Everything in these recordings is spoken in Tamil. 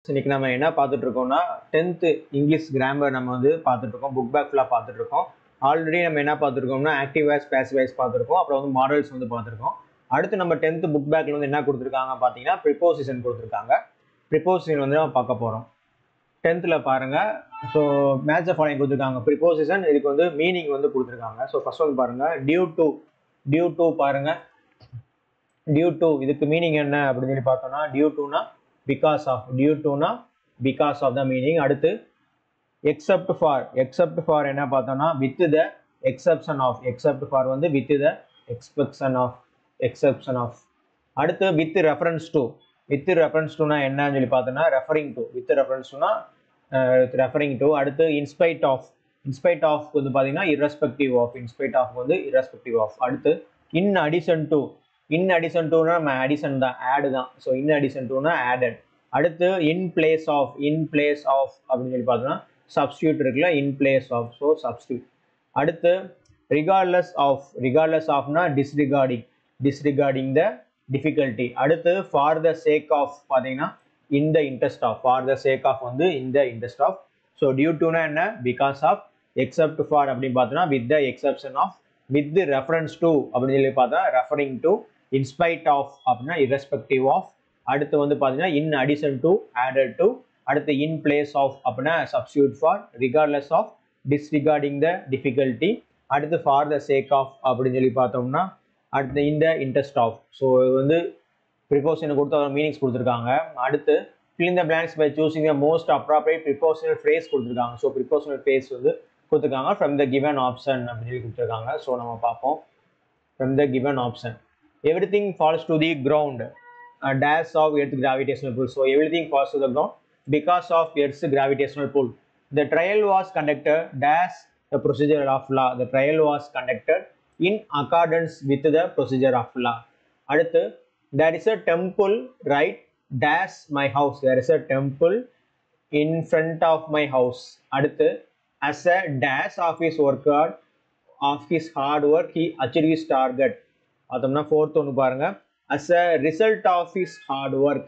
இன்னைக்கு நம்ம என்ன பார்த்துட்டு இருக்கோம்னா 10th இங்கிலீஷ் கிராமர் நம்ம வந்து பார்த்துட்டு இருக்கோம். புக் பேக் ஃபுல்லாக பார்த்துட்டு இருக்கோம். ஆல்ரெடி நம்ம என்ன பார்த்துருக்கோம்னா ஆக்டிவ் வாய்ஸ் பேசிவ் வாய்ஸ் பார்த்துருக்கோம். அப்புறம் வந்து மாடல்ஸ் வந்து பார்த்துருக்கோம். அடுத்து நம்ம 10th புக் பேக்கில் வந்து என்ன கொடுத்துருக்காங்க பார்த்தீங்கன்னா ப்ரிப்போசிஷன் கொடுத்துருக்காங்க. ப்ரிப்போசிஷன் வந்து நம்ம பார்க்க போகிறோம். 10th பாருங்க. ஸோ மேட்ச் ஃபாலோயிங் கொடுத்துருக்காங்க. ப்ரிப்போசிஷன் இதுக்கு வந்து மீனிங் வந்து கொடுத்துருக்காங்க. ஸோ ஃபர்ஸ்ட் வந்து பாருங்க டியூ டு பாருங்க. டியூ டு இதுக்கு மீனிங் என்ன அப்படின்னு சொல்லி பார்த்தோம்னா டியூ டுனா பிகாஸ் ஆஃப், டியூ டுனா பிகாஸ் ஆஃப் த மீனிங். அடுத்து எக்ஸப்ட் ஃபார் என்ன பார்த்தோம்னா with the exception of, except for வந்து வித் த எக்ஸப்ஷன் ஆஃப். அடுத்து வித் ரெஃபரன்ஸ் டுனா என்னன்னு சொல்லி பார்த்தோம்னா ரெஃபரிங் டு, வித் ரெஃபரன்ஸ் டுனா ரெஃபரிங் டு. அடுத்து இன்ஸ்பைட் ஆஃப் வந்து பார்த்தீங்கன்னா irrespective ஆஃப். அடுத்து இன் அடிஷன் டுனா நம்ம அடிஷன் தான், ஆட் தான். ஸோ இன் அடிஷன் டுனா ஆடட். அடுத்து இன் பிளேஸ் ஆஃப் அப்படின்னு சொல்லி பார்த்தோம்னா சப்ஸ்டியூட் இருக்குல்ல, in place of, so substitute. அடுத்து ரிகார்ட்லெஸ் ஆஃப்னா டிஸ்ரிகார்டிங் த டிஃபிகல்ட்டி. அடுத்து ஃபார் த சேக் ஆஃப் பார்த்தீங்கன்னா in the interest of, for the sake of வந்து in the interest of. So due டுனா என்ன பிகாஸ் ஆஃப், எக்ஸப்ட் ஃபார் அப்படின்னு பார்த்தோம்னா with the exception of, with reference to அப்படின்னு சொல்லி பார்த்தா ரெஃபரிங் டு, இன்ஸ்பைட் ஆஃப் அப்படின்னா irrespective ஆஃப். அடுத்து வந்து பார்த்தீங்கன்னா in addition to, added to. அடுத்து இன் பிளேஸ் ஆஃப் அப்படின்னா substitute for, regardless of, disregarding the difficulty. அடுத்து ஃபார் த சேக் ஆஃப் அப்படின்னு சொல்லி பார்த்தோம்னா அடுத்து in the interest of. So இது வந்து ப்ரிப்போசிஷன் கொடுத்து அதோட மீனிங்ஸ் கொடுத்துருக்காங்க. அடுத்து fill in the blanks by choosing the most appropriate prepositional phrase கொடுத்துருக்காங்க. ஸோ prepositional phrase வந்து கொடுத்துருக்காங்க from the given option அப்படின்னு சொல்லி கொடுத்துருக்காங்க. ஸோ நம்ம பார்ப்போம். from the given option everything falls to the ground dash of earth gravitational pull. So everything falls to the ground because of earth's gravitational pull. The trial was conducted dash the procedure of law. The trial was conducted in accordance with the procedure of law. அடுத்து there is a temple right dash my house. There is a temple in front of my house. அடுத்து as a dash of his hard work he achieved his target. அதோம்னா fourth ஒன்று பாருங்க. as a result of his hard work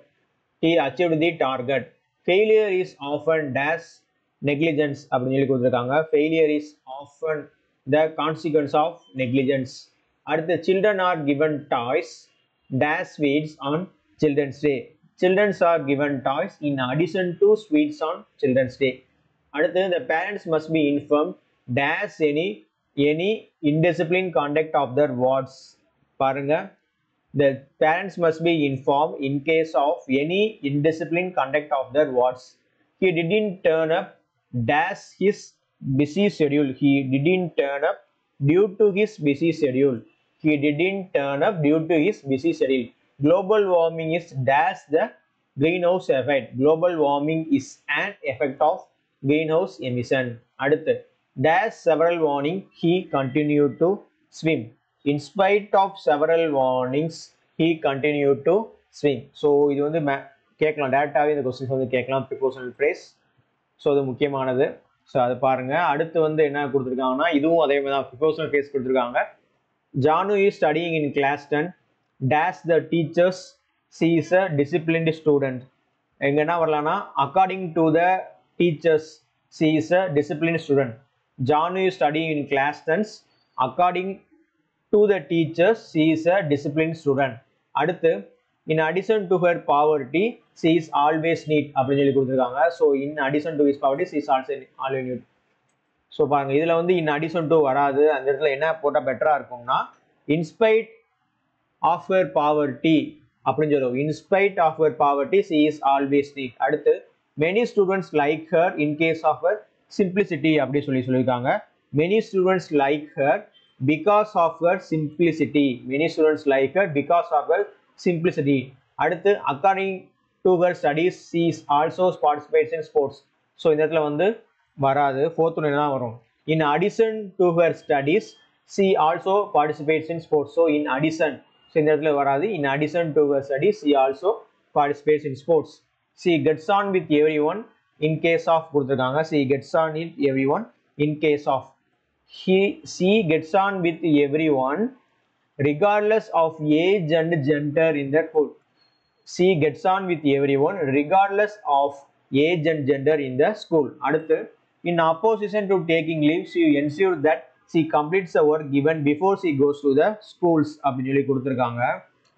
he achieved the target. failure is often dash negligence அப்படின்னு சொல்லி கொடுத்துருக்காங்க. failure is often the consequence of negligence. அடுத்து children are given toys dash sweets on children's day. children are given toys in addition to sweets on children's day. அடுத்து the parents must be informed dash any indisciplined conduct of their wards. பாருங்க, the parents must be informed in case of any indisciplined conduct of their wards. He didn't turn up dash his busy schedule. He didn't turn up due to his busy schedule. He didn't turn up due to his busy schedule. Global warming is dash the greenhouse effect. Global warming is an effect of greenhouse emission. அடுத்து dash several warning he continued to swim. In spite of several warnings he continued to swim. So இது வந்து கேட்கலாம், டேரெக்டாகவே இந்த கொஸ்டின்ஸ் வந்து கேட்கலாம் ப்ரிப்போசிஷனல் ஃப்ரேஸ். ஸோ அது முக்கியமானது. ஸோ அது பாருங்க. அடுத்து வந்து என்ன கொடுத்துருக்காங்கன்னா இதுவும் அதே மாதிரி தான் ப்ரிப்போசிஷனல் ஃப்ரேஸ் கொடுத்துருக்காங்க. Janu is studying in class 10 dash the teachers she is a disciplined student. எங்க என்ன வரலாம்னா according to the teachers she is a disciplined student. Janu is studying in class 10 according to the teachers she is a disciplined student. அடுத்து in addition to her poverty she is always neat அப்படின்னு சொல்லி கொடுத்துருக்காங்க. So in addition to his poverty she is also always neat. So பாருங்க, இதில் வந்து இன் அடிஷன் டு வராது. அந்த இடத்துல என்ன போட்டால் பெட்டராக இருக்கும்னா இன்ஸ்பைட் ஆஃப் ஹர் பாவர்ட்டி அப்படின்னு சொல்லுவோம். In spite of her poverty she is always neat. அடுத்து many students like her in case of her simplicity அப்படின்னு சொல்லியிருக்காங்க. Many students like her because of her simplicity. Many students like her because of her simplicity. அடுத்து according to her studies she is also participates in sports. So இந்த இடத்துல வந்து வராது, ஃபோர்த் ஒன்று தான் வரும். In addition to her studies she also participates in sports. So in addition, so இந்த இடத்துல வராது. In addition to her studies she also participates in sports. She gets on with every one in case of கொடுத்துருக்காங்க. She gets on with every one in case of. She gets on with every one regardless of age and gender in their pool. she gets on with everyone regardless of age and gender in the school. அடுத்து in opposition to taking leave, she ensures that she completes the work given before she goes to the schools அப்படின்னு சொல்லி கொடுத்துருக்காங்க.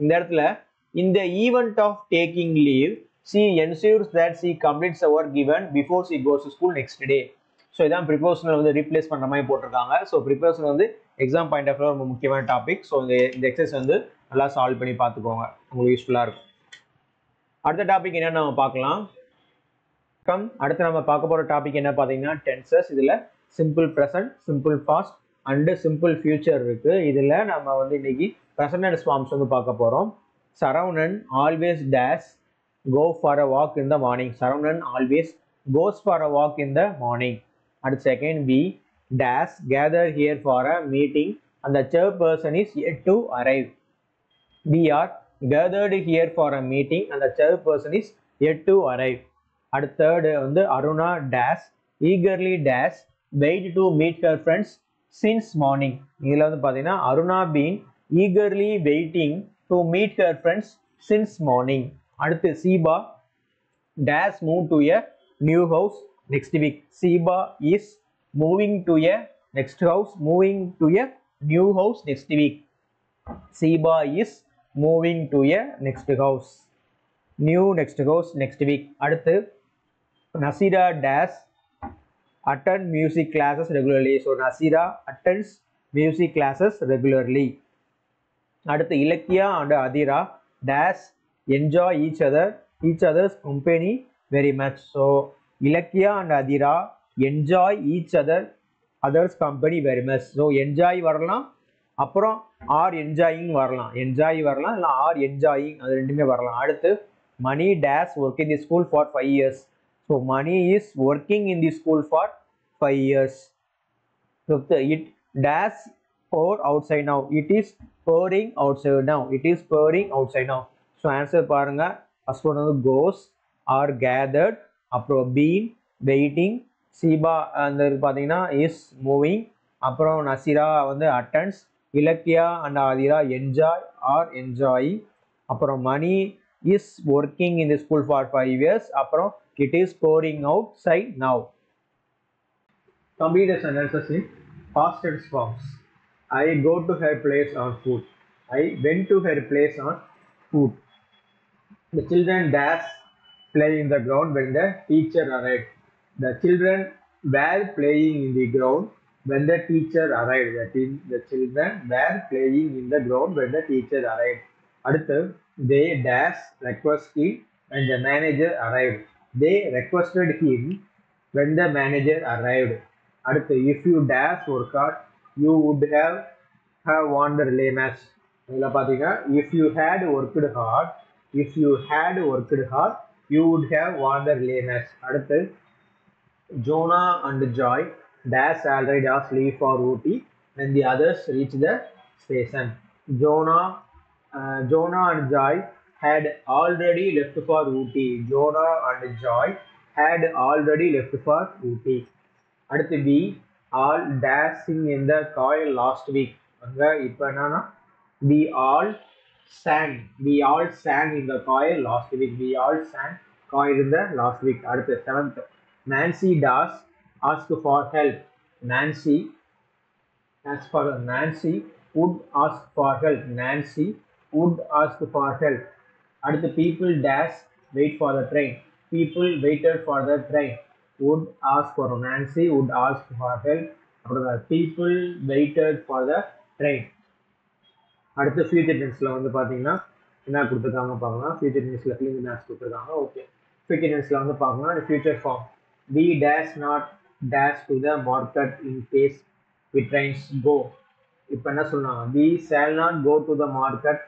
இந்த இடத்துல in the event of taking leave, she ensures that she completes the work given before she goes to school next day. So இதான் ப்ரிப்போசனல் வந்து ரீப்ளேஸ் பண்ணுற மாதிரி போட்டிருக்காங்க. ஸோ ப்ரிப்போசனல் வந்து எக்ஸாம் பாயிண்ட் ஆஃப் ரொம்ப முக்கியமான டாபிக். ஸோ இந்த எக்ஸசைஸ் வந்து நல்லா சால்வ் பண்ணி பார்த்துக்கோங்க, உங்களுக்கு யூஸ்ஃபுல்லாக இருக்கும். அடுத்த டாபிக் என்னென்னு நம்ம பார்க்கலாம். அடுத்து நம்ம பார்க்க போகிற டாபிக் என்ன பார்த்தீங்கன்னா டென்சஸ். இதில் simple present, simple past and simple future இருக்குது. இதில் நம்ம வந்து இன்னைக்கு ப்ரெசன்ட் டென்ஸ் ஃபார்ம்ஸ் வந்து பார்க்க போகிறோம். Saravanan always dash go for a walk in the morning. Saravan always goes for a walk in the morning. And second, we dash gather here for a meeting and the chairperson is yet to arrive. We are gathered here for a meeting and the chairperson is yet to arrive. And third, Aruna dash eagerly dash wait to meet her friends since morning. Aruna been eagerly waiting to meet her friends since morning. அடுத்து சீபா dash move to a new house next week. Ziba is moving to a next house, moving to a new house next week. Ziba is moving to a next house, new next house next week. அடுத்து Nazira dash attend music classes regularly. So Nazira attends music classes regularly. அடுத்து Ilakkiya and Athira dash enjoy each other's company very much. So Ilakya and Adira enjoy each other's company very much. So enjoy வரலாம், அப்புறம் ஆர் என்ஜாயிங் வரலாம், என்ஜாய் வரலாம், இல்லை ஆர் என்ஜாயிங், அது ரெண்டுமே வரலாம். அடுத்து Mani dash work in the school for 5 years. So Mani is working in the school for 5 years. Fifth, it dash pour outside now. It is pouring outside now. It is pouring outside now. So answer பாருங்க. ஃபர்ஸ்ட் ஒன் வந்து கோஸ் ஆர் கேதர்ட், அப்புறம் பீன் வெயிட்டிங், சீபா அந்த பார்த்தீங்கன்னா இஸ் மூவிங், அப்புறம் நசிரா வந்து attends, Ilakkiya and Aathira enjoy are enjoying, அப்புறம் Mani is working in the school for 5 years, அப்புறம் it is pouring outside now. Complete the sentences in past tense forms. I go to her place on foot. I went to her place on foot. The children dash play in the ground when the teacher arrived. The children were playing in the ground when the teacher arrived. The children were playing in the ground when the teacher arrived. அடுத்து they dash request him when the manager arrived. They requested him when the manager arrived. அடுத்து if you dash work hard you would have won the relay match. இதில் பார்த்தீங்கன்னா if you had worked hard, if you had worked hard you would have won the relay match. அடுத்து Jonah and Joy dash already asked leave for Ooty when the others reached the station. Jonah and Joy had already left for Ooty. Jonah and Joy had already left for Ooty. அடுத்து we all dashing in the coil last week. அங்க இப்போ என்னன்னா we all sang in the choir last week. We all sang choir in the last week. அடுத்து 7th, Nancy does ask for help. Nancy would ask for help. Nancy would ask for help. அடுத்து people dash wait for the train. People waited for the train. Would ask for, Nancy would ask for help. அப்புறம் people waited for the train. அடுத்து ஃபியூச்சர் டென்ஸில் வந்து பார்த்தீங்கன்னா என்ன கொடுத்துருக்காங்க பார்க்கலாம். ஃபியூச்சர் டென்ஸில் ஃபிலிங் மேட்ச் கொடுத்துருக்காங்க. ஓகே, ஃபியூச்சர் டென்ஸில் வந்து பார்க்கலாம் future form. We dash not dash to the market in case we trains go. இப்போ என்ன சொல்லுவாங்க, we shall not go to the market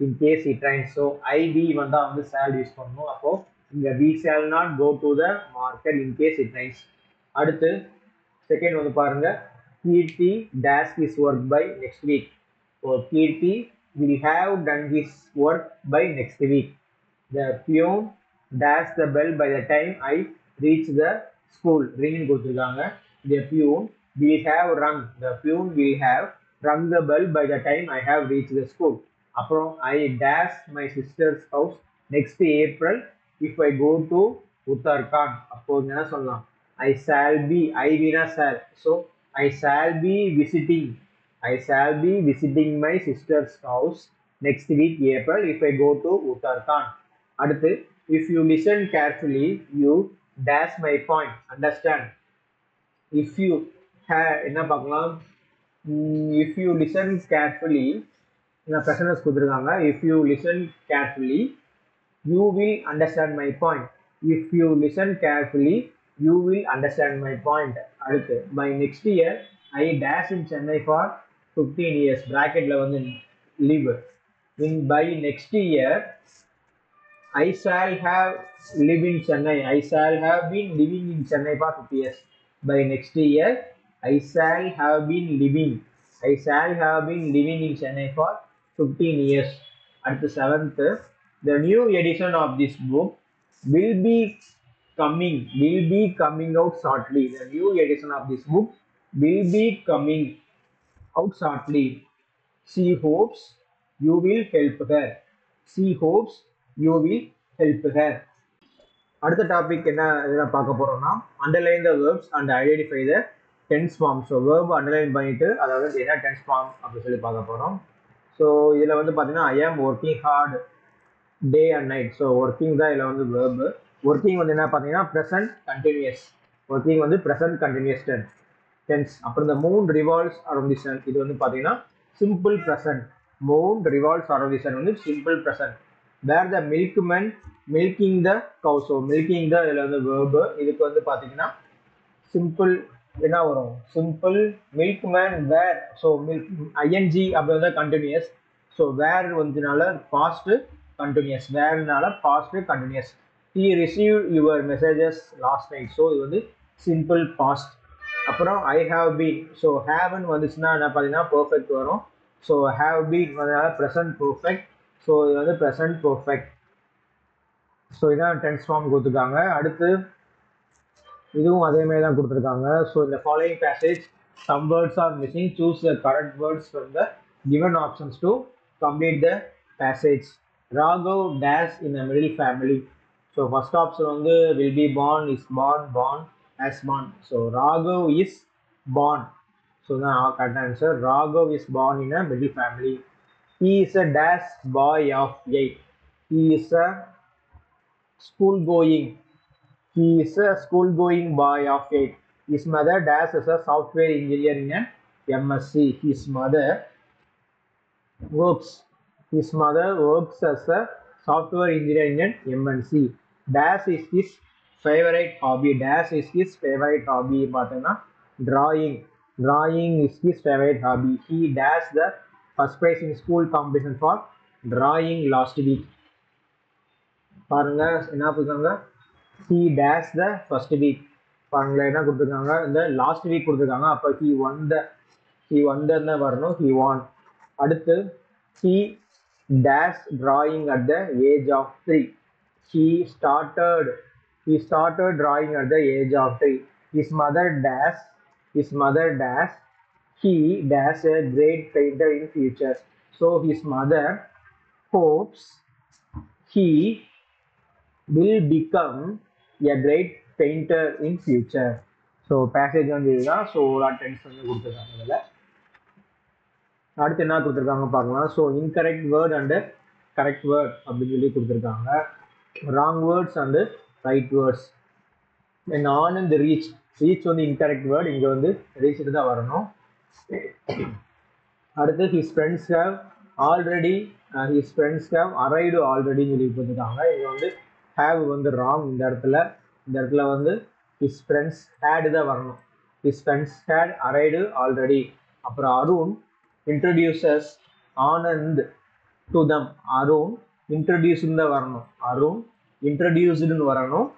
in case it rains. So I we வந்தால் வந்து சேல் யூஸ் பண்ணணும். அப்போது இங்கே we shall not go to the market in case it rains. அடுத்து செகண்ட் வந்து பாருங்கள், Kirti dash is work by next week. So Kirti will have done his work by next week. The peon dash the bell by the time I reach the school. Ring கொடுத்துருக்காங்க. The peon will have rung. The peon will have rung the bell by the time I have reached the school. அப்புறம் I dash my sister's house next April if I go to Uttarakhand. அப்போ என்ன சொல்லலாம்? I shall be, I will shall. So I shall be visiting. I shall be visiting my sister's house next week April if I go to Uttarakhand. அடுத்து if you listen carefully you dash my point. Understand? If you என்ன பார்க்கலாம்? If you listen carefully, நான் ப்ரெசன்டென்ஸ் கொடுத்துருக்காங்க. If you listen carefully you will understand my point. If you listen carefully you will understand my point. அடுத்து by next year I dash in Chennai for 15 years. bracketல வந்து live. In by next year I shall have live in Chennai. I shall have been living in Chennai for 50 years. By next year I shall have been living. I shall have been living in Chennai for 15 years. At the 7th, the new edition of this book will be coming out shortly. The new edition of this book will be coming out shortly. She hopes you will help her. She hopes you will help her. அடுத்த டாபிக் என்ன பார்க்க போறோம்னா underline the verbs and identify the tense form. So verb underline பண்ணிட்டு அதாவது என்ன டென்ஸ் ஃபார்ம் அப்படின்னு சொல்லி பார்க்க போகிறோம். ஸோ இதில் வந்து பார்த்தீங்கன்னா I am working hard day and night. So working தான் இதில் வந்து வேர்பு. ஒர்க்கிங் வந்து என்ன பார்த்தீங்கன்னா ப்ரெசன்ட் கண்டினியூஸ். ஒர்க்கிங் வந்து ப்ரெசன்ட் கண்டினியூஸ் டென்ஸ். அப்புறம் இந்த moon revolves around the sun இது வந்து பார்த்தீங்கன்னா simple present. Moon revolves around the sun வந்து simple present. Were the milkman milking the cow. So milking the இதில் வந்து வேர்பு. இதுக்கு வந்து பார்த்தீங்கன்னா சிம்பிள் என்ன வரும்? Simple milkman were. So milk ING அப்படி வந்து கண்டினியூஸ். ஸோ வேர் வந்துனால பாஸ்ட் கண்டினியூஸ். வேர்னால past continuous. He receive your messages last night. So இது வந்து சிம்பிள் பாஸ்ட். அப்புறம் ஐ ஹாவ் பீன். ஸோ ஹேவ்னு வந்துச்சுன்னா என்ன பார்த்தீங்கன்னா பர்ஃபெக்ட் வரும். ஸோ ஹாவ் பீன் வந்ததுனால ப்ரெசன்ட் பர்ஃபெக்ட். ஸோ இது வந்து ப்ரெசன்ட் பர்ஃபெக்ட். ஸோ இதான் டென்ஸ் ஃபார்ம் கொடுத்துருக்காங்க. அடுத்து இதுவும் அதே மாதிரி தான் கொடுத்துருக்காங்க. ஸோ இந்த following passage some words are missing. Choose the correct words from the given options to complete the passage. Raghav dash in a middle family. So first option வந்து will be born, is born, born, has born. So Raghav is born. So the correct answer. Raghav is born in a middle family. He is a dash boy of 8. He is a school-going. He is a school-going boy of 8. His mother dash is a software engineer in an MSc. His mother works. His mother works as a software engineer in an MNC. Dash is his favorite hobby. Dash is his favorite hobby. பார்த்தீங்கன்னா drawing. Drawing is his favorite hobby. He dashed the first prize in school competition for drawing last week. பாருங்க என்ன கொடுத்துருக்காங்க? He dashed the first week. பாருங்களேன் என்ன கொடுத்துருக்காங்க? இந்த லாஸ்ட் வீக் கொடுத்துருக்காங்க. அப்போ he won the வரணும். he won. அடுத்து he dashed drawing at the age of 3. He started drawing at the age of 3. His mother dash he dash a great painter in future. So his mother hopes he will become a great painter in future. So passage வந்து இதுதான். ஸோ ஒரு டென்ஸ் வந்து கொடுத்துருக்காங்க. இதில் அடுத்து என்ன கொடுத்துருக்காங்க பார்க்கலாம். So incorrect word and correct word அப்படின்னு சொல்லி கொடுத்துருக்காங்க. Wrong words and right words. நான் இந்த ரீச் வந்து இன்கரெக்ட் வேர்ட். இங்கே வந்து ரீச்சுட்டு தான் வரணும். அடுத்து his friends have already arrived ஆல்ரெடின்னு சொல்லி கொடுத்துருக்காங்க. இங்கே வந்து ஹேவ் வந்து ராங். இந்த இடத்துல வந்து ஹிஸ் ஃப்ரெண்ட்ஸ் ஹேடு தான் வரணும். His friends had arrived already. அப்புறம் Arun introduces Anand to them. Arun இன்ட்ரடியூஸ்னு தான் வரணும். அருண் இன்ட்ரடியூஸ்டுன்னு வரணும்.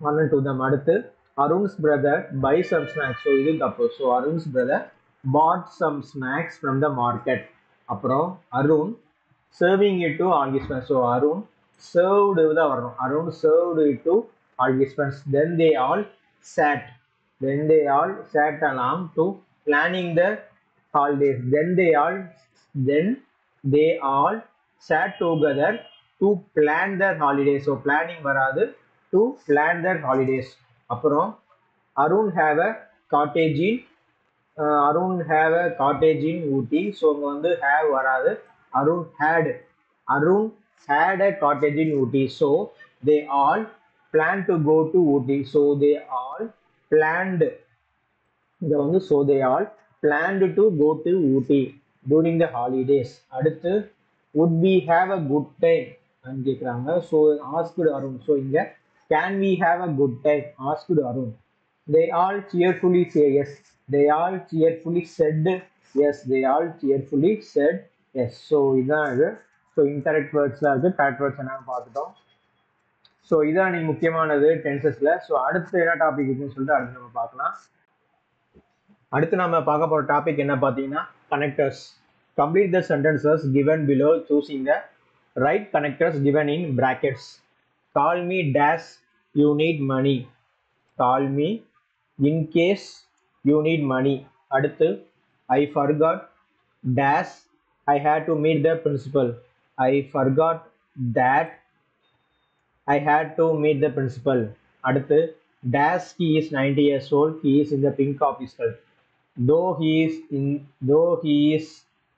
Anand to them. அடுத்து Arun's brother buy some snacks. So இது தப்பு. So Arun's brother bought some snacks from the market. அப்புறம் Arun serving it to all his friends. So Arun served தான் வரணும். Arun served it to all his friends. Then they all sat along to planning the holidays. Then they all sat together to to plan their holidays. So planning வராது, to plan their holidays. அப்புறம் Arun have a cottage in Arun have a cottage in Ooty. So இங்க வந்து have வராது, Arun had a cottage in Ooty. So they all planned to go to Ooty. So they all planned, இங்க வந்து so they all planned to go to Ooty during the holidays. அடுத்து would we have a good time ன்னு கேக்குறாங்க. So asked Arun. So இங்க can we have a good time asked Arun. They all cheerfully say yes. They all cheerfully said yes. They all cheerfully said yes. So இதான் இது. ஸோ இன்கரெக்ட் வேர்ட்ஸ்லாம் இருக்குது, கரெக்ட் வேர்ட்ஸ் என்னன்னு பார்த்துட்டோம். ஸோ இதான் நீங்கள் முக்கியமானது டென்சஸில். ஸோ அடுத்து என்ன டாபிக் இருக்குன்னு சொல்லிட்டு அடுத்து நம்ம பார்க்கலாம். அடுத்து நம்ம பார்க்க போகிற டாபிக் என்ன பார்த்தீங்கன்னா connectors. Complete the sentences given below choosing the right connectors given in brackets. Call me dash you need money. Call me in case you need money. அடுத்து I forgot dash I had to meet the principal. I forgot that I had to meet the principal. அடுத்து dash he is 90 years old. He is in the pink office skirt. Though he is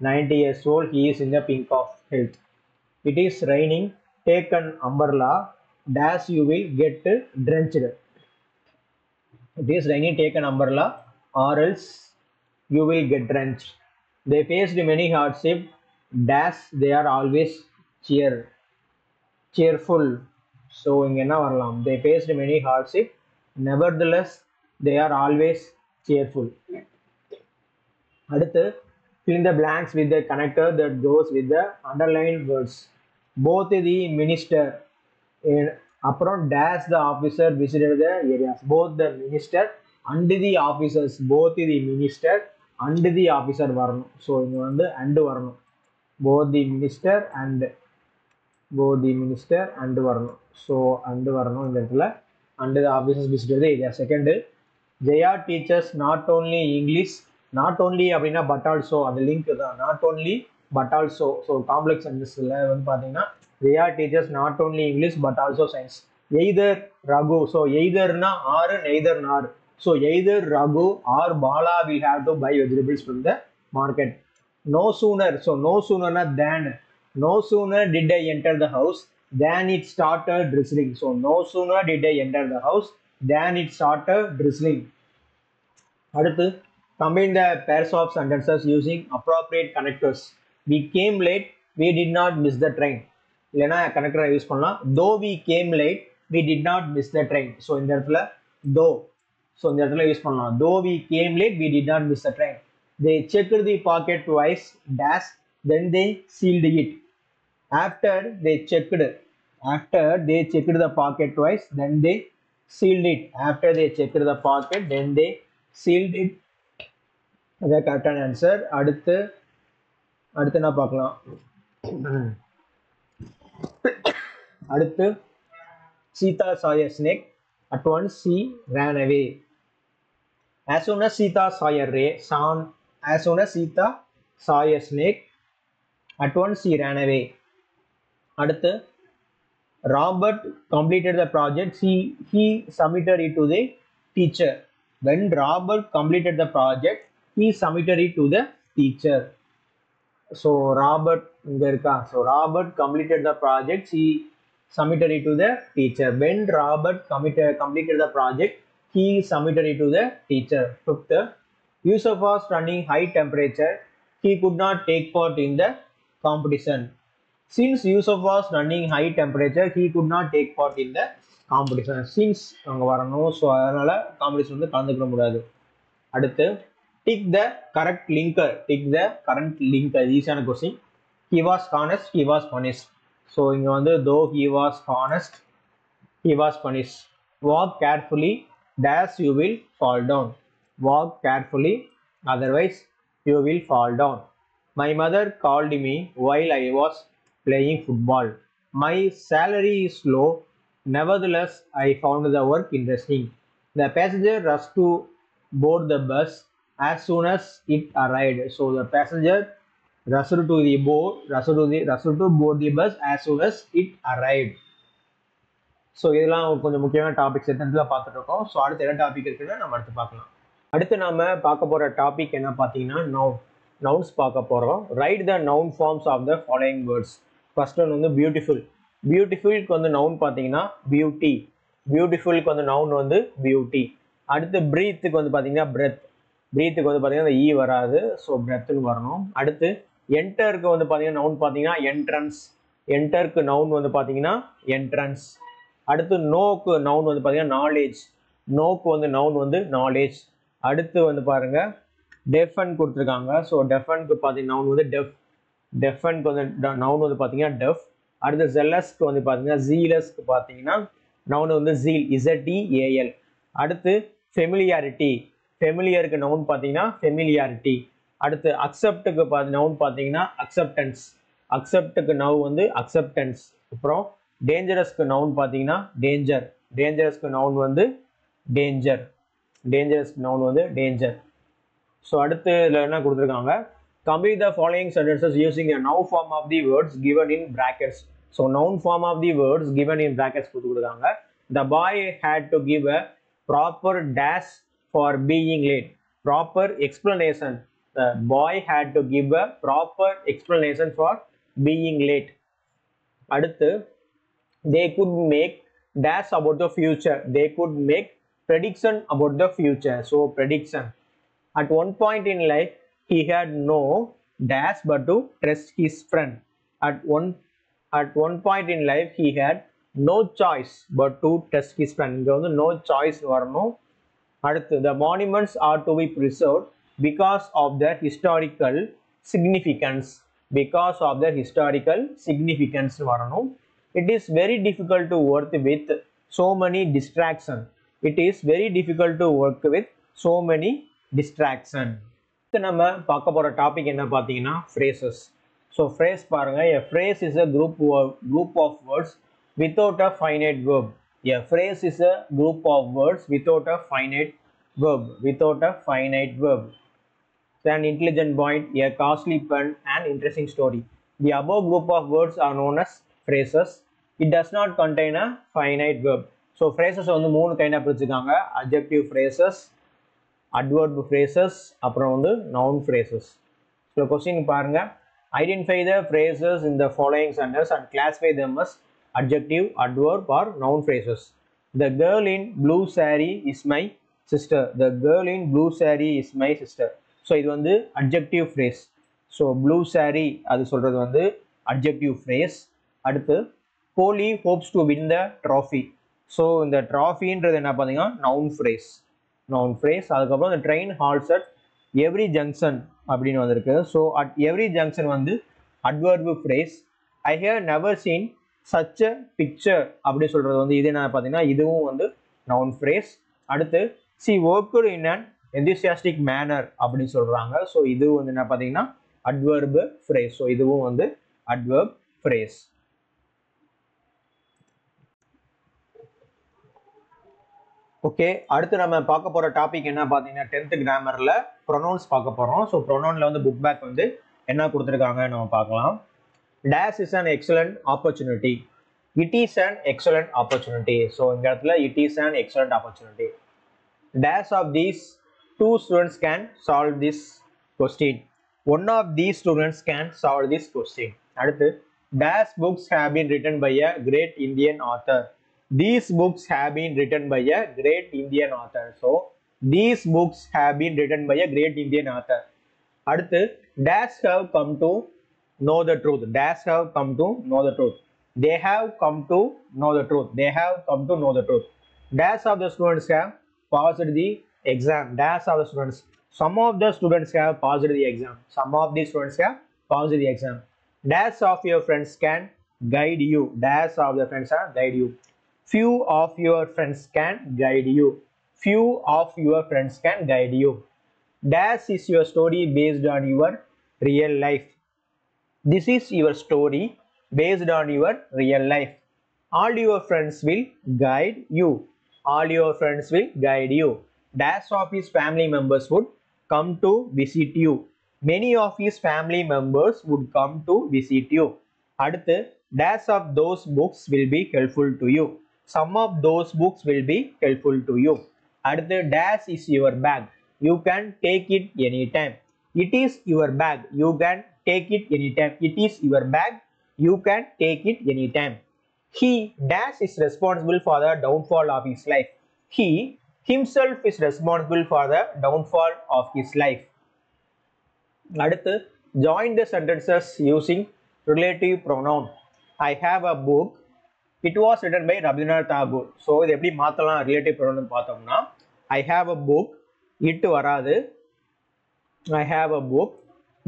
90 years old, he is in the pink of health. It is raining. Take an umbrella. Dash you will get drenched. It is raining. Take an umbrella, or else you will get drenched. They faced many hardships. Dash they are always cheerful. So இங்க என்ன வரலாம்? They faced many hardships. Nevertheless, they are always cheerful. அடுத்து fill in the blanks with the connector that goes with the underlined words. Both the minister அப்புறம் dash the officer visited the areas. Both the minister and the officers. Both the minister and the officer வரணும். ஸோ இங்கே வந்து and வரணும். both the minister and வரணும். ஸோ and வரணும் இந்த இடத்துல. and the officers visited the area. Second, Jaya teaches not only English. not only அப்படின்னா but also, அந்த லிங்க் தான். not only but also. So complex சென்டென்ஸில் வந்து பார்த்தீங்கன்னா Jaya teaches not only English but also science. either Raghu. So எய்தர்னா ஆறு, நெய்தர் நார். So either Raghu or Bala will have to buy vegetables from the market. No sooner, so no sooner than, no sooner did I enter the house than it started drizzling. So no sooner did I enter the house than it started drizzling. அடுத்து combine the pairs of sentences using appropriate connectors. We came late, we did not miss the train. இல்லைனா கனெக்டரை யூஸ் பண்ணலாம். Though we came late, we did not miss the train. So இந்த இடத்துல though, ஸோ இந்த இடத்துல யூஸ் பண்ணலாம். Though we came late, we did not miss the train. They checked the pocket twice, dash, then they sealed it. After they checked the pocket twice, then they sealed it. After they checked the pocket, then they sealed it. The correct answer. அடுத்து என்ன பார்க்கலாம்? அடுத்து Sita saw a snake. At once she ran away. As soon as Sita saw a snake, at once she ran away. அடுத்து Robert completed the project. He submitted it to the teacher. When Robert completed the project, he submitted it to the teacher. So Robert இங்க இருக்கா? So Robert completed the project. He submitted it to the teacher. When Robert completed the project, he submitted it to the teacher. Fifth, Yusuf was running high temperature. He could not take part in the competition. Since Yusuf was running high temperature, he could not take part in the competition. Since அங்க வரணும். ஸோ அதனால காம்படிஷன் வந்து கலந்துக்க முடியாது. அடுத்து tick the correct linker. ஈஸியான question. He was honest, he was punished. So இங்கே வந்து though he was honest, he was punished. Walk carefully, dash you will fall down. Walk carefully, otherwise you will fall down. My mother called me while I was playing football. My salary is low, nevertheless I found the work interesting. The passenger rushed to board the bus as soon as it arrived. So the passenger rushed to the board, rushed to board the bus as soon as it arrived. So இதெல்லாம் கொஞ்சம் முக்கியமான டாபிக்ஸ் எத்தனை பார்த்துட்டு இருக்கோம். ஸோ அடுத்து என்ன டாபிக் இருக்குன்னு நம்ம அடுத்து பார்க்கலாம். அடுத்து நம்ம பார்க்க போகிற டாபிக் என்ன பார்த்தீங்கன்னா நவுன்ஸ் பார்க்க போகிறோம். Write the noun forms of the following words. First one வந்து பியூட்டிஃபுல். பியூட்டிஃபுல்க்கு வந்து நவுன் பார்த்தீங்கன்னா பியூட்டி. பியூட்டிஃபுல்க்கு வந்து நவுன் வந்து பியூட்டி. அடுத்து ப்ரீத்துக்கு வந்து பார்த்தீங்கன்னா பிரெத். ப்ரீத்துக்கு வந்து பார்த்தீங்கன்னா இந்த ஈ வராது, ஸோ பிரெத்துன்னு வரணும். அடுத்து என்டருக்கு வந்து பார்த்தீங்கன்னா நவுன் பார்த்தீங்கன்னா என்ட்ரன்ஸ். என்டருக்கு நவுன் வந்து பார்த்தீங்கன்னா என்ட்ரன்ஸ். அடுத்து நோக்கு நவுன் வந்து பார்த்தீங்கன்னா நாலேஜ். நோக்கு வந்து நவுன் வந்து நாலேஜ். அடுத்து வந்து பாருங்க டெஃபன் கொடுத்துருக்காங்க. ஸோ டெஃபனுக்கு பார்த்தீங்கன்னா நவுன் வந்து டெஃப். டெஃபனுக்கு வந்து நவுன் வந்து பார்த்தீங்கன்னா டெஃப். அடுத்து ஜெலஸ்க்கு வந்து பார்த்தீங்கன்னா ஜீலஸ்க்கு பார்த்தீங்கன்னா நவுன் வந்து ஜீல், இசட்இஏஎல். அடுத்து ஃபெமிலியாரிட்டி. ஃபெமிலியருக்கு நவுன் பார்த்தீங்கன்னா ஃபெமிலியாரிட்டி. அடுத்து அக்செப்டுக்கு நவுன் பார்த்தீங்கன்னா அக்செப்டன்ஸ். அக்செப்டுக்கு நவ் வந்து அக்செப்டன்ஸ். அப்புறம் டேஞ்சரஸ்க்கு நவுன் பார்த்தீங்கன்னா டேஞ்சர். டேஞ்சரஸ்க்கு நவுன் வந்து டேஞ்சர். டேஞ்சரஸ்க்கு நவுன் வந்து டேஞ்சர். ஸோ அடுத்து இதில் என்ன கொடுத்துருக்காங்க, complete the following sentences using a noun form of the words given in brackets. So noun form of the words given in brackets கொடுத்துருக்காங்க. The boy had to give a proper dash for being late. Proper explanation. The boy had to give a proper explanation for being late. அடுத்து they could make dash about the future. They could make prediction about the future. So prediction. At one point in life he had no dash but to trust his friend. At one point in life he had no choice but to trust his friend. இங்க வந்து no choice வரணும். அடுத்து the monuments are to be preserved because of their historical significance. Because of their historical significance வரணும். It is very difficult to work with so many distractions. It is very difficult to work with so many distractions. நம்ம பார்க்க போகிற டாபிக் என்ன பார்த்தீங்கன்னா phrases. ஸோ phrase பாருங்க, a phrase is a group of words without a finite verb. A phrase is a group of words without a finite verb. Without a finite verb. An intelligent point, a costly pen, an interesting story. The above group of words are known as phrases. It does not contain a finite verb. So phrases வந்து மூணு கைண்டாக பிரிச்சுக்காங்க. adjective phrases, adverb phrases, அப்புறம் வந்து noun phrases. ஸோ கொஸ்டின் பாருங்க, identify the phrases in the following sentence and classify them as adjective, adverb or noun phrases. The girl in blue saree is my sister. The girl in blue saree is my sister. So இது வந்து adjective phrase. So blue saree அது சொல்கிறது வந்து adjective phrase. அடுத்து Kohli hopes to win the trophy. So இந்த ட்ராஃபின்றது என்ன பார்த்தீங்கன்னா noun phrase. noun phrase. அதுக்கப்புறம் இந்த train halts at every junction அப்படின்னு வந்திருக்கு. ஸோ at every junction வந்து adverb phrase. I have never seen such a picture அப்படி சொல்கிறது வந்து இது என்ன பார்த்தீங்கன்னா இதுவும் வந்து noun phrase. அடுத்து she worked in an enthusiastic manner அப்படின்னு சொல்கிறாங்க. ஸோ இது வந்து என்ன பார்த்தீங்கன்னா adverb phrase. ஸோ இதுவும் வந்து adverb phrase. ஓகே, அடுத்து நம்ம பார்க்க போகிற டாபிக் என்ன பார்த்தீங்கன்னா 10th கிராமரில் ப்ரொனவுன்ஸ் பார்க்க போகிறோம். ஸோ ப்ரொனவுனில் வந்து புக் பேக் வந்து என்ன கொடுத்துருக்காங்க நம்ம பார்க்கலாம். Dash is an excellent opportunity. It is an excellent opportunity. So இந்த இடத்துல it is an excellent opportunity. Dash of these two students can solve this question. One of these students can solve this question. அடுத்து dash books have been written by a great Indian author. These books have been written by a great Indian author. So these books have been written by a great Indian author. அடுத்து dash have come to know the truth. Dash have come to know the truth. They have come to know the truth. They have come to know the truth. Dash of the students have passed the exam. Dash of the students. Some of the students have passed the exam. Some of the students have passed the exam. Dash of your friends can guide you. Dash of the friends can guide you. Few of your friends can guide you. Few of your friends can guide you. Dash is your story based on your real life. This is your story based on your real life. All your friends will guide you. All your friends will guide you. Dash of his family members would come to visit you. Many of his family members would come to visit you. அடுத்து dash of those books will be helpful to you. Some of those books will be helpful to you. அடுத்து dash is your bag. You can take it anytime. It is your bag. You can take it anytime. It is your bag. You can take it anytime. He dash is responsible for the downfall of his life. He himself is responsible for the downfall of his life. அடுத்து join the sentences using relative pronoun. I have a book. It was written by Rabindranath Tagore. So இது எப்படி மாற்றலாம் ரிலேட்டிவ் ப்ரொனவுன் பார்த்தோம்னா I have a book, it வராது. I have a book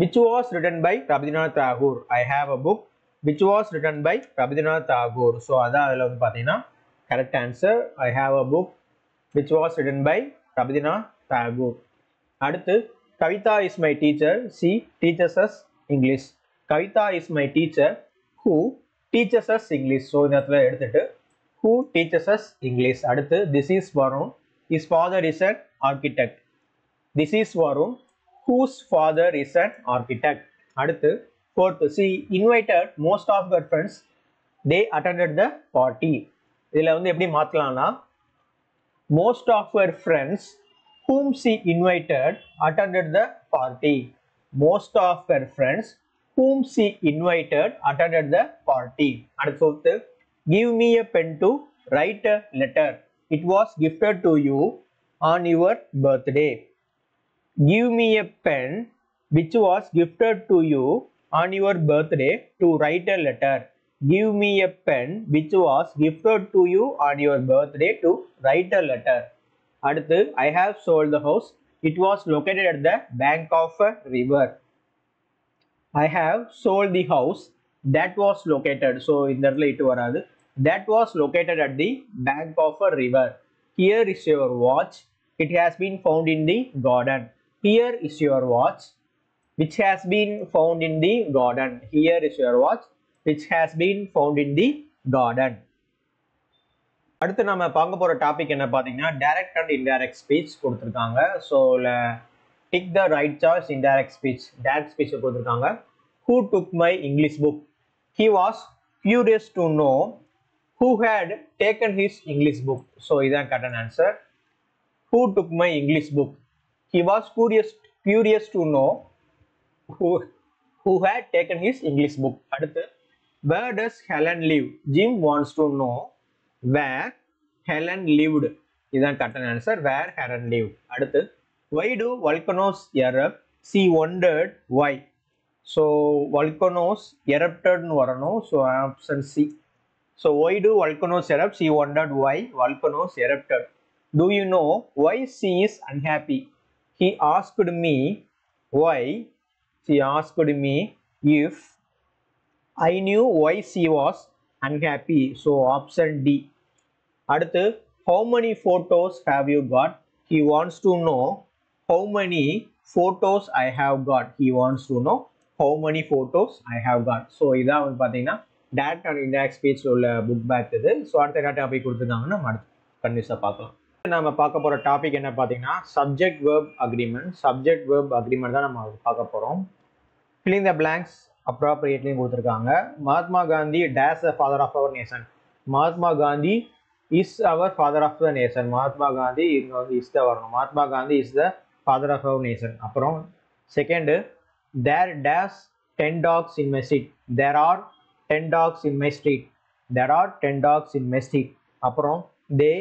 which was written by Rabindranath Tagore. I have a book which was written by Rabindranath Tagore. So அதான் அதில் வந்து பார்த்தீங்கன்னா correct answer. I have a book which was written by Rabindranath Tagore. அடுத்து Kavita is my teacher. She teaches us English. Kavita is my teacher who teaches us English. So இந்த இடத்துல எடுத்துட்டு who teaches us English. அடுத்து this is Varun. His father is an architect. This is Varun whose father is an architect. அடுத்து fourth, she invited most of her friends. They attended the party. இதில் வந்து எப்படி மாற்றலாம்னா most of her friends whom she invited attended the party. Most of her friends whom she invited attended the party. அடுத்து fifth, give me a pen to write a letter. It was gifted to you on your birthday. Give me a pen which was gifted to you on your birthday to write a letter. Give me a pen which was gifted to you on your birthday to write a letter. அடுத்து I have sold the house. It was located at the bank of a river. I have sold the house that was located. So இந்த இடத்துல it வராது. That was located at the bank of a river. Here is your watch. It has been found in the garden. Here is your watch which has been found in the garden. Here is your watch which has been found in the garden. அடுத்து நம்ம பார்க்க போகிற டாபிக் என்ன பார்த்தீங்கன்னா டைரக்ட் அண்ட் இன்டைரக்ட் ஸ்பீச் கொடுத்துருக்காங்க. So tick the right choice indirect speech. Direct ஸ்பீச்சை கொடுத்துருக்காங்க. Who took my English book? He was furious to know who had taken his English book. So இதான் கரெக்டான answer. Who took my English book? He was furious to know who had taken his English book. அடுத்து where does Helen live? Jim wants to know where Helen lived. இதான் கரெக்டான ஆன்சர். where Helen lived. அடுத்து why do volcanoes erupt? She wondered why. So volcanoes erupted னு வரணும். So option C. So why do volcanoes erupt? She wondered why volcanoes erupted. Do you know why she is unhappy? He asked me why. She asked me if I knew why she was unhappy. So option D. அடுத்து how many photos have you got? He wants to know how many photos I have got. He wants to know how many photos I have got. So இதான் வந்து பார்த்தீங்கன்னா டைரக்ட் அண்ட் இன்டைரக்ட் ஸ்பீச்சில் உள்ள புக் பேக் இது. ஸோ அடுத்த என்ன டாபிக் கொடுத்துருக்காங்கன்னா நம்ம அடுத்து கண்டிப்பாக பார்க்கலாம். நம்ம பார்க்க போகிற டாபிக் என்ன பார்த்தீங்கன்னா subject verb agreement. Subject verb agreement தான் நம்ம பார்க்க போகிறோம். ஃபில்லிங் த பிளாங்க்ஸ் அப்ராப்ரியேட்லியும் கொடுத்துருக்காங்க. Mahatma Gandhi dash the father of our nation. Mahatma Gandhi is our father of the nation. Mahatma Gandhi இங்கே வந்து இஸ் த வரணும். Mahatma Gandhi is the father of our nation. அப்புறம் second there dash 10 dogs in my street. There are 10 dogs in my street. There are 10 dogs in my street. அப்புறம் they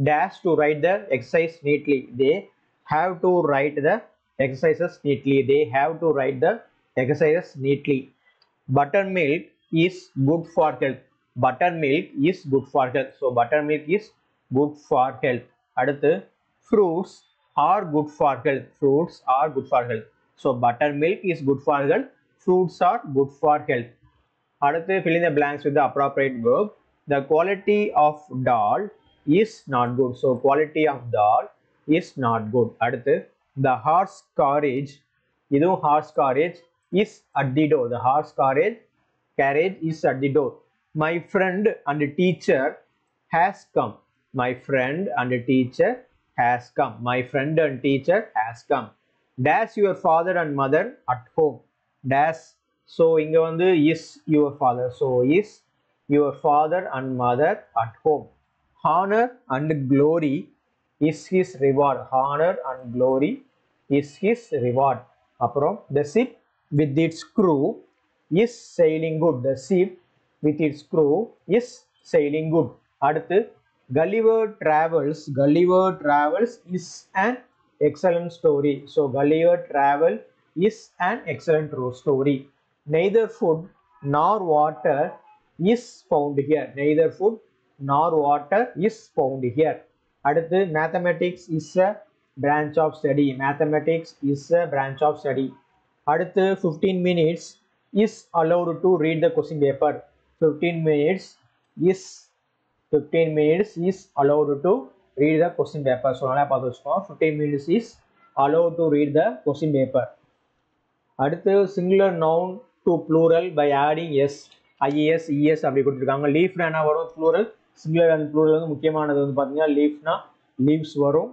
dash to write the exercise neatly. They have to write the exercises neatly. They have to write the exercises neatly. Buttermilk is good for health. Buttermilk is good for health. So buttermilk is good for health. அடுத்து fruits are good for health. Fruits are good for health. So buttermilk is good for health. Fruits are good for health. அடுத்து fill in the blanks with the appropriate verb. The quality of dal is not good. So quality of dal is not good. அடுத்து the horse carriage, இதுவும் horse carriage is at the door. The horse carriage is at the door. My friend and teacher has come. My friend and teacher has come. My friend and teacher has come. Dash your father and mother at home. Dash. So இங்க வந்து is your father. So is your father and mother at home. Honor and glory is his reward. Honor and glory is his reward. அப்புறம் the ship with its crew is sailing good. The ship with its crew is sailing good. அடுத்து Gulliver Travels is an excellent story. So Gulliver Travel is an excellent story. Neither food nor water is found here. Neither food nor water is found here. அடுத்து mathematics is a branch of study. Mathematics is a branch of study. அடுத்து 15 minutes is allowed to read the question paper. 15 minutes is allowed to read the question paper. So நல்லா பார்த்து வச்சுக்கோங்க. 15 minutes is allowed to read the question paper. அடுத்து singular noun to plural by adding s, ies, es அப்படி கொடுத்துருக்காங்க. லீஃப்னா என்ன வரும்? plural. singular and plural வந்து முக்கியமானது வந்து பார்த்தீங்கன்னா லீஃப்னா லீவ்ஸ் வரும்,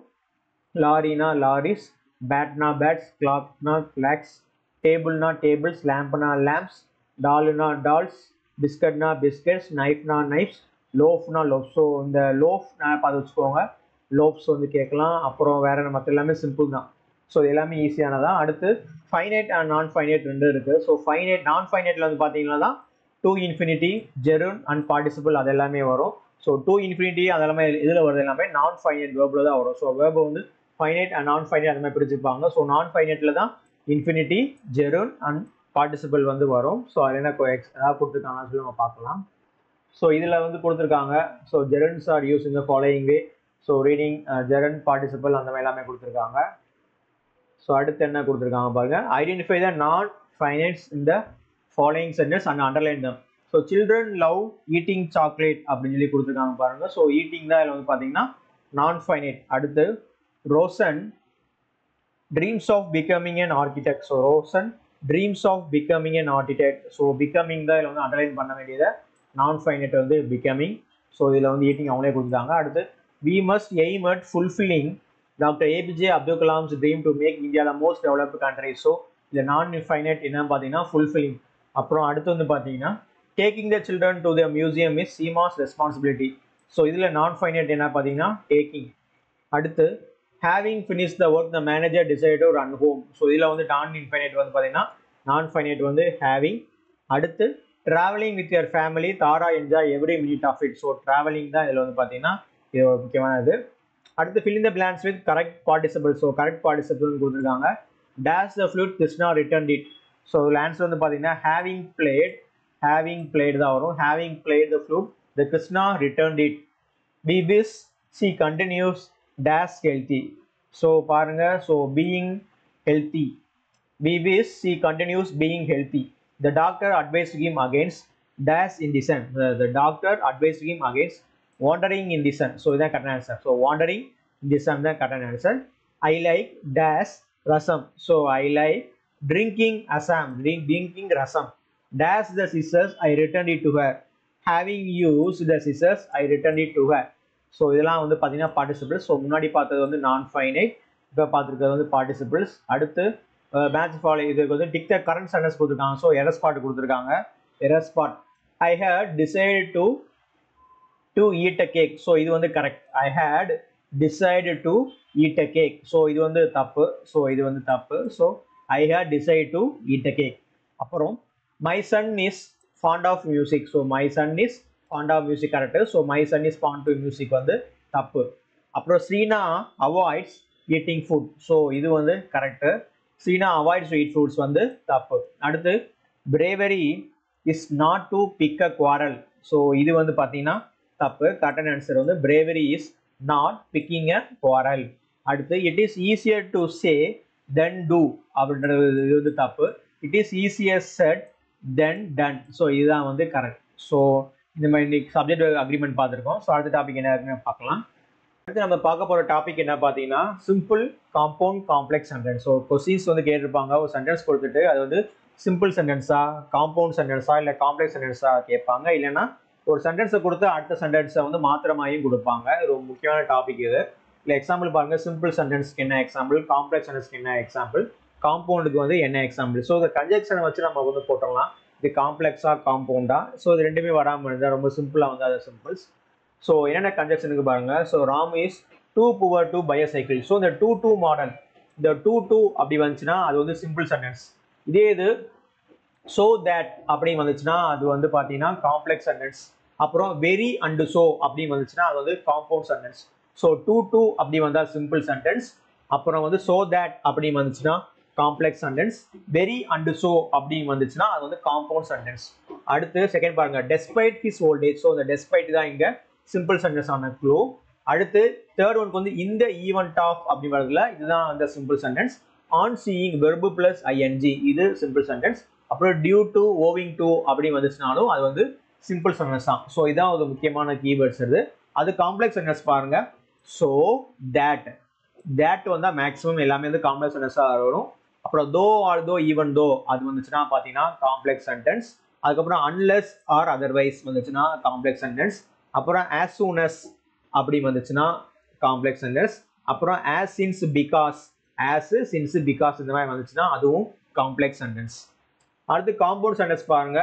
லாரினா லாரிஸ், பேட்னா பேட்ஸ், கிளாக்னா கிளாக்ஸ், டேபிள்னா டேபிள்ஸ், லேம்ப்னா லேம்ப்ஸ், டால்னா டால்ஸ், பிஸ்கட்னா பிஸ்கட்ஸ், நைஃப்னா நைஃப்ஸ், லோஃப்னா லோஃப். ஸோ இந்த லோஃப் நான் பார்த்து வச்சுக்கோங்க. லோஃப்ஸ் வந்து கேட்கலாம். அப்புறம் வேற மற்ற எல்லாமே சிம்பிள் தான். ஸோ இது எல்லாமே ஈஸியானதான். அடுத்து ஃபைனைட் அண்ட் நான் ஃபைனைட் ரெண்டு இருக்குது. ஸோ ஃபைனைட் நான் ஃபைனைட்டில் வந்து பார்த்தீங்கன்னா தான் டு இன்ஃபினிட்டி, ஜெருன் அண்ட் பார்ட்டிசிபிள் அது எல்லாமே வரும். ஸோ டு இன்ஃபினிட்டி அதெல்லாமே இதில் வருது எல்லாமே நான் ஃபைனைட் வேர்பில் தான் வரும். ஸோ வேர்பு வந்து ஃபைனைட் அண்ட் நான் ஃபைனைட் அந்த மாதிரி பிரிச்சுப்பாங்க. ஸோ நான் ஃபைனைட்டில் தான் இன்ஃபினிட்டி, ஜெருன் அண்ட் பார்ட்டிசிபிள் வந்து வரும். ஸோ அது என்ன ஏதாவது கொடுத்துருக்காங்கன்னு சொல்லி நம்ம பார்க்கலாம். ஸோ இதில் வந்து கொடுத்துருக்காங்க. So gerunds are use in the following way. So reading, gerund, participle அந்த மாதிரி எல்லாமே கொடுத்துருக்காங்க. ஸோ அடுத்து என்ன கொடுத்துருக்காங்க பாருங்க. Identify the non finites in the following sentence and underline them. So children love eating chocolate அப்படின்னு சொல்லி கொடுத்துருக்காங்க பாருங்க. ஸோ ஈட்டிங் தான் இதில் வந்து பார்த்தீங்கன்னா நான் ஃபைனைட். அடுத்து Roshan dreams of becoming an architect. So Roshan dreams of becoming an architect. So becoming தான் இதில் வந்து அண்டர்லைன் பண்ண வேண்டியது. நான் ஃபைனைட் வந்து பிகமிங். ஸோ இதில் வந்து ஈட்டிங் அவங்களே கொடுத்துருக்காங்க. அடுத்து we must aim at fulfilling doctor APJ Abdul Kalam's dream to make India the most developed country. So இதில் நான் ஃபைனைட் என்னன்னு பார்த்தீங்கன்னா ஃபுல்ஃபில்லிங். அப்புறம் அடுத்து வந்து பார்த்தீங்கன்னா taking the children to the museum is CMOS responsibility. So இதில் நான் ஃபைனைட் என்ன பார்த்தீங்கன்னா டேக்கிங். அடுத்து having finish the work the manager decide to run home. So இதில் வந்து நான் இன்ஃபைனைட் வந்து பார்த்தீங்கன்னா நான் ஃபைனைட் வந்து ஹேவிங். அடுத்து travelling with your family Tara enjoy every minute of it. So travelling தான் இதில் வந்து பார்த்தீங்கன்னா இது ஒரு முக்கியமானது. அடுத்து fill in the blanks with correct participle. So correct பார்ட்டிசிபிள்னு கொடுத்துருக்காங்க. Dash the flute Krishna return it. So answer வந்து பார்த்தீங்கன்னா ஹேவிங் பிளேட் தான் வரும். Having played the flute the Krishna return it. We wish she continues dash healthy. So பாருங்க. So being healthy. We wish she continues being healthy. The doctor advised him against dash in the sun. The doctor advised him against wandering in the sun. So that's correct answer. So wandering in the sun is correct answer. I like dash rasam. So I like drinking asam. Drinking rasam. Dash the scissors. I returned it to her. Having used the scissors, I returned it to her. So இதெல்லாம் வந்து பார்த்தீங்கன்னா participles. ஸோ முன்னாடி பார்த்தது வந்து நான் ஃபைனைட், இப்போ பார்த்துருக்கிறது வந்து participles. அடுத்து மேட்ச் ஃபாலோ இதுக்கு வந்து டிக் த கரண்ட் சென்டென்ஸ் கொடுத்துருக்காங்க. ஸோ எரர் ஸ்பாட் கொடுத்துருக்காங்க. Error spot I had decide to eat a cake. So இது வந்து correct. I had decided to eat a cake. So இது வந்து தப்பு. ஸோ இது வந்து தப்பு. So I had decide to eat a cake. அப்புறம் my son is fond of music. So my son is fond of music correct. So my son is fond to music வந்து தப்பு. அப்புறம் Sreena avoids eating food. So இது வந்து correct. Sina avoids to eat fruits வந்து தப்பு. அடுத்து bravery is not to pick a quarrel. So இது வந்து பார்த்தீங்கன்னா தப்பு. கரெக்டான ஆன்சர் வந்து bravery is not picking a quarrel. அடுத்து it is easier to say than do அப்படின்றது இது வந்து தப்பு. It is easier said than done. So இதுதான் வந்து கரெக்ட். ஸோ இந்த மாதிரி இன்னைக்கு சப்ஜெக்ட் அக்ரிமெண்ட் பார்த்துருக்கோம். ஸோ அடுத்த டாபிக் என்ன இருக்குன்னு பார்க்கலாம். அடுத்து நம்ம பார்க்க போகிற டாபிக் என்ன பார்த்தீங்கன்னா simple, compound, complex sentence. So questions வந்து கேட்டிருப்பாங்க. ஒரு சென்டென்ஸ் கொடுத்துட்டு அது வந்து சிம்பிள் சென்டென்ஸா, காம்பவுண்ட் சென்டென்ஸா, இல்லை காம்ப்ளெக்ஸ் சென்டென்ஸா கேட்பாங்க. இல்லைன்னா ஒரு சென்டென்ஸை கொடுத்து அடுத்த சென்டென்ஸை வந்து மாத்திரமாயும் கொடுப்பாங்க. இது ஒரு முக்கியமான டாபிக் இது. இல்லை எக்ஸாம்பிள் பாருங்க, சிம்பிள் சென்டென்ஸ்க்கு என்ன எக்ஸாம்பிள், காம்ப்ளெக்ஸ் சென்டென்ஸ்க்கு என்ன எக்ஸாம்பிள், காம்பவுண்டுக்கு வந்து என்ன எக்ஸாம்பிள். ஸோ இந்த கன்ஜெக்ஷனை வச்சு நம்ம வந்து போட்டுடலாம், இது காம்ப்ளெக்ஸா காம்பவுண்டா. ஸோ இது ரெண்டுமே வராமல் இருந்தால் ரொம்ப சிம்பிளாக வந்து அது சிம்பிள்ஸ். ஸோ என்னென்ன கன்ஜெக்ஷனுக்கு பாருங்க. So Ram is too poor to buy a cycle. So இந்த டூ மாடல், இந்த டூ அப்படி வந்துச்சுன்னா அது வந்து சிம்பிள் சென்டென்ஸ். இதே இது so that அப்படி வந்துச்சுன்னா அது வந்து பார்த்தீங்கன்னா காம்ப்ளெக்ஸ் சென்டென்ஸ். அப்புறம் வெரி அண்டு ஸோ அப்படி வந்துச்சுன்னா அது வந்து காம்பவுண்ட் சென்டென்ஸ். ஸோ டூ அப்படி வந்தால் சிம்பிள் சென்டென்ஸ். அப்புறம் வந்து so that அப்படி வந்துச்சுன்னா complex sentence. Very and so அப்படி வந்துச்சுன்னா அது வந்து காம்பவுண்ட் சென்டென்ஸ். அடுத்து செகண்ட் பாருங்க, despite his old age. So இந்த despite தான் இங்கே சிம்பிள் சென்டென்ஸ் ஆன க்ளூ. அடுத்து தேர்ட் ஒன்க்கு வந்து இந்த ஈவெண்ட் ஆஃப் அப்படி வரதுல இதுதான் அந்த simple sentence. On seeing verb plus I N G இது சிம்பிள் சென்டென்ஸ். அப்புறம் டியூ டு ஓவிங் டு அப்படி வந்துச்சுனாலும் அது வந்து சிம்பிள் சென்டென்ஸ் தான். ஸோ இதான் ஒரு முக்கியமான கீவேர்ட்ஸ் இது. அது காம்ப்ளெக்ஸ் சென்டென்ஸ் பாருங்க. ஸோ தேட் வந்தால் மேக்ஸிமம் எல்லாமே வந்து காம்ப்ளெக்ஸ் சென்டென்ஸாக வரும். அப்புறம் தோ ஆர் தோ ஈவன் தோ அது வந்துச்சுன்னா பார்த்தீங்கன்னா காம்ப்ளெக்ஸ் சென்டென்ஸ். அதுக்கப்புறம் அன்லெஸ் ஆர் அதர்வைஸ் வந்துச்சுன்னா காம்ப்ளெக்ஸ் சென்டென்ஸ். அப்புறம் ஆஸ் சூன் அஸ் அப்படி வந்துச்சுன்னா காம்ப்ளெக்ஸ் சென்டென்ஸ். அப்புறம் as since because, as since because இந்த மாதிரி வந்துச்சுன்னா அதுவும் காம்ப்ளெக்ஸ் சென்டென்ஸ். அடுத்து காம்பவுண்ட் சென்டென்ஸ் பாருங்க.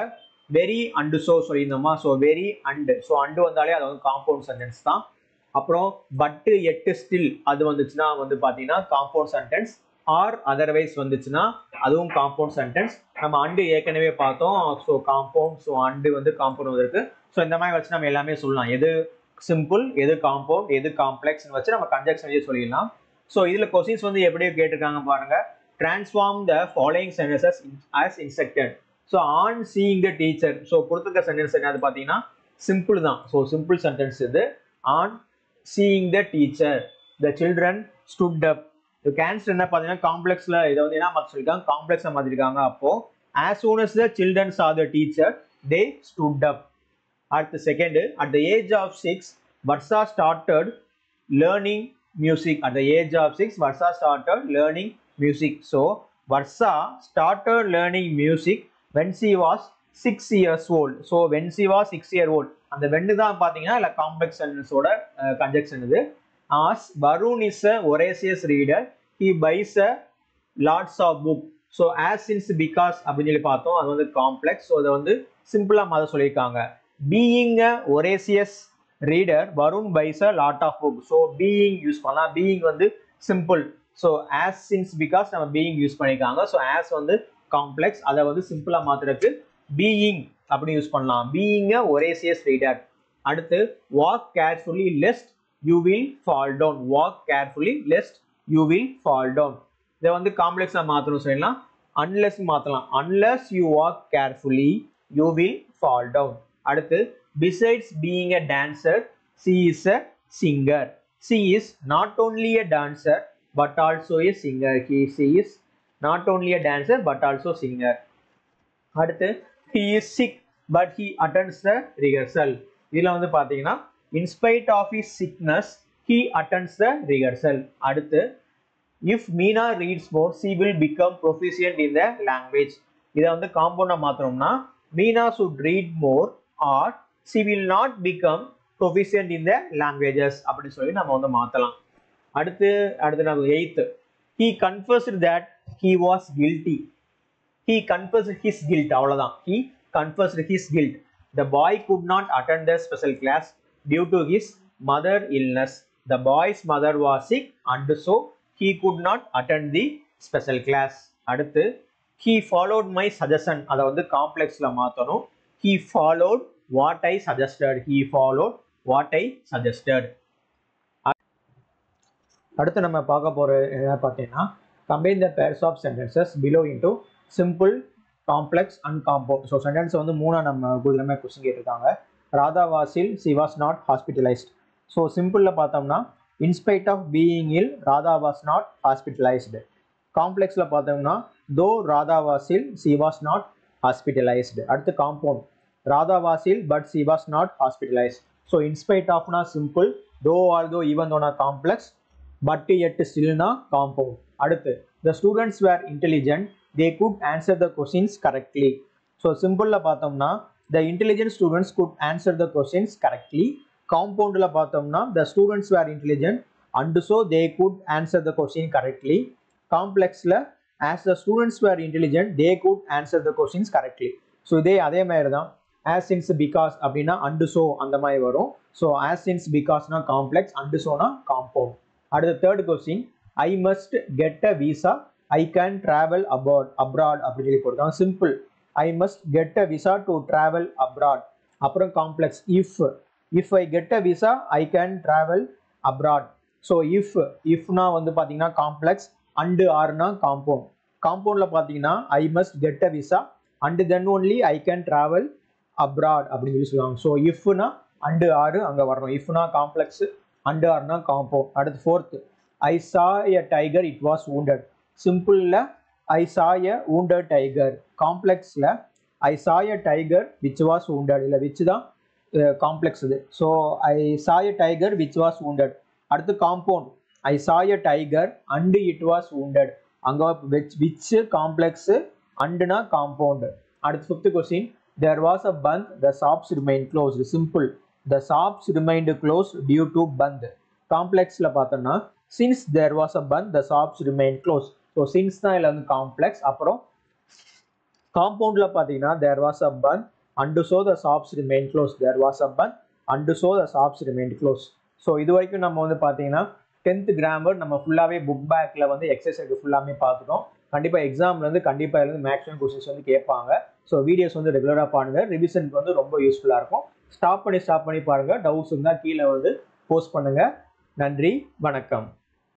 வெரி அண்டு ஸோ சொல்லியிருந்தோமா. So very and, so and வந்தாலே அது வந்து காம்பவுண்ட் சென்டென்ஸ் தான். அப்புறம் பட்டு எட்டு ஸ்டில் அது வந்துச்சுன்னா வந்து பார்த்தீங்கன்னா காம்பவுண்ட் சென்டென்ஸ். ஆர் அதர்வைஸ் வந்துச்சுன்னா அதுவும் காம்பவுண்ட் சென்டென்ஸ். நம்ம அண்டு ஏற்கனவே பார்த்தோம். ஸோ காம்பவுண்ட், ஸோ அண்டு வந்து காம்பவுண்ட் வந்திருக்கு. ஸோ இந்த மாதிரி வச்சு நம்ம எல்லாமே சொல்லலாம், எது சிம்பிள் எது காம்பவுண்ட் எது காம்ப்ளெக்ஸ்னு வச்சு நம்ம கன்ஜெக்ஷன் சொல்லிடலாம். ஸோ இதில் கொஸ்டின்ஸ் வந்து எப்படி கேட்டிருக்காங்க பாருங்க. Transform the following sentences as instructed. So on seeing the teacher. So கொடுத்துருக்க சென்டென்ஸ் என்னது பார்த்தீங்கன்னா சிம்பிள் தான். ஸோ சிம்பிள் சென்டென்ஸ் இது. On seeing the teacher, the children stood up. இது கேன்சல் என்ன பார்த்தீங்கன்னா காம்ப்ளெக்ஸில் இதை வந்து என்ன மாற்றி சொல்லியிருக்காங்க, காம்ப்ளெக்ஸாக மாற்றிருக்காங்க. அப்போ as soon as the children saw the teacher, they stood up. அடுத்த second, at the age of 6, Varsha started learning music. At the age of 6, Varsha started learning music. So Varsha started learning music when she was 6 years old. So when she was 6 years old, அந்த வெண்டு தான் பார்த்தீங்கன்னா இல்லை காம்ப்ளெக்ஸ் சென்டென்ஸோட கன்ஜெக்ஷன் இது. As Varun is a voracious reader, he buys a lots of book. So as since because அப்படின்னு சொல்லி பார்த்தோம், அது வந்து காம்ப்ளெக்ஸ். ஸோ அதை வந்து சிம்பிளாக மாத சொல்லியிருக்காங்க. Being a voracious reader, Varun buys a lot of book. So being use பண்ணலாம். being வந்து simple. So as since because நம்ம being யூஸ் பண்ணியிருக்காங்க. ஸோ as வந்து காம்ப்ளெக்ஸ், அதை வந்து சிம்பிளாக மாற்றுறதுக்கு being அப்படி யூஸ் பண்ணலாம். being a voracious reader. அடுத்து walk carefully lest you will fall down. walk carefully lest you will fall down. இதை வந்து காம்ப்ளெக்ஸாக மாற்றணும் சொல்லலாம். unless மாற்றலாம். unless you walk carefully you will fall down. அடுத்து besides being a dancer, she is a singer. She is not only a dancer but also a singer. She is not only a dancer but also singer. அடுத்து he is sick but he attends the rehearsal. இதில் வந்து பார்த்தீங்கன்னா in spite of his sickness he attends the rehearsal. அடுத்து if Meena reads more she will become proficient in the language. இதை வந்து காம்பவுண்டாக மாற்றணும்னா Meena should read more or she will not become proficient in the languages அப்படி சொல்லி நம்ம வந்து மாற்றலாம். அடுத்து நம்ம 8th, he confessed that he was guilty. He confessed his guilt. அவ்வளவுதான். he confessed his guilt. The boy could not attend the special class due to his mother illness. The boy's mother was sick and so he could not attend the special class. அடுத்து he followed my suggestion. அதை வந்து காம்ப்ளெக்ஸ்ல மாற்றணும். he followed what I suggested. he followed what I suggested. அடுத்து நம்ம பார்க்க போகிற என்ன பார்த்தீங்கன்னா combine the pairs of sentences below into simple, complex and compound. So sentence வந்து மூணாக நம்ம கூகுளில் கொஸ்டின் கேட்டிருக்காங்க. Radha was ill, she was not hospitalised. So சிம்பிளில் பார்த்தோம்னா in spite of being ill Radha was not hospitalised. காம்ப்ளெக்ஸில் பார்த்தோம்னா though Radha was ill, she was not hospitalised. அடுத்து compound, Radha was ill but she was not hospitalised. So in spite ஆஃப்னா simple, though or though even Dona complex, but yet still na compound. அடுத்து the students were intelligent, they could answer the questions correctly. So simple la பார்த்தோம்னா the intelligent students could answer the questions correctly. Compound la பார்த்தோம்னா the students were intelligent and so they could answer the question correctly. Complexல as the students were intelligent they could answer the questions correctly. So இதே அதே மாதிரி தான் as since because அப்படின்னா and so அந்த மாதிரி வரும். ஸோ as since becauseனா காம்ப்ளெக்ஸ், and soனா காம்பவுண்ட். அடுத்த third question, I must get a visa, I can travel abroad அப்படின்னு சொல்லி போட்டுருக்காங்க. Simple, I must get a visa to travel abroad. அப்புறம் complex if I get a visa I can travel abroad. So ifனா வந்து பார்த்தீங்கன்னா காம்ப்ளெக்ஸ், and ஆர்னா காம்பவுண்ட். காம்பவுண்ட்ல பார்த்தீங்கன்னா I must get a visa and then only I can travel abroad அப்படின்னு சொல்லி சொல்லுவாங்க. ஸோ இஃப்னா and ஆறு அங்கே வரணும். இஃப்னா காம்ப்ளெக்ஸ், and ஆர்னா காம்பவுண்ட். அடுத்து fourth, I saw a tiger it was wounded. சிம்பிளில் I saw a wounded tiger. காம்ப்ளெக்ஸில் I saw a tiger which was wounded. இல்லை which தான் காம்ப்ளெக்ஸ் இது. So I saw a tiger which was wounded. அடுத்து compound, I saw a tiger and it was wounded. அங்கே which காம்ப்ளெக்ஸ், andனா காம்பவுண்ட். அடுத்து fifth question, there was a band the shops remained closed. simple, the shops remained closed due to band. காம்ப்ளெக்ஸ்ல பார்த்தோம்னா since there was a band the shops remained closed. So since தான் இதில் வந்து காம்ப்ளெக்ஸ். அப்புறம் காம்பவுண்ட்ல பார்த்தீங்கன்னா there was a band and so the shops remained closed. there was a band and so the shops remained closed. So இது வரைக்கும் நம்ம வந்து பார்த்தீங்கன்னா 10th கிராமர் நம்ம ஃபுல்லாகவே புக் பேக்கில் வந்து எக்ஸசைஸ் ஃபுல்லாமே பார்த்துட்டோம். கண்டிப்பாக எக்ஸாம்லேருந்து கண்டிப்பாக இருந்து மேக்ஸிமம் கொஸ்டின்ஸ் வந்து கேட்பாங்க. ஸோ வீடியோஸ் வந்து ரெகுலராக பாருங்கள், ரிவிஷனுக்கு வந்து ரொம்ப யூஸ்ஃபுல்லாக இருக்கும். ஸ்டாப் பண்ணி பாருங்கள். டவுட்ஸ் இருந்தால் கீழே வந்து போஸ்ட் பண்ணுங்கள். நன்றி, வணக்கம்.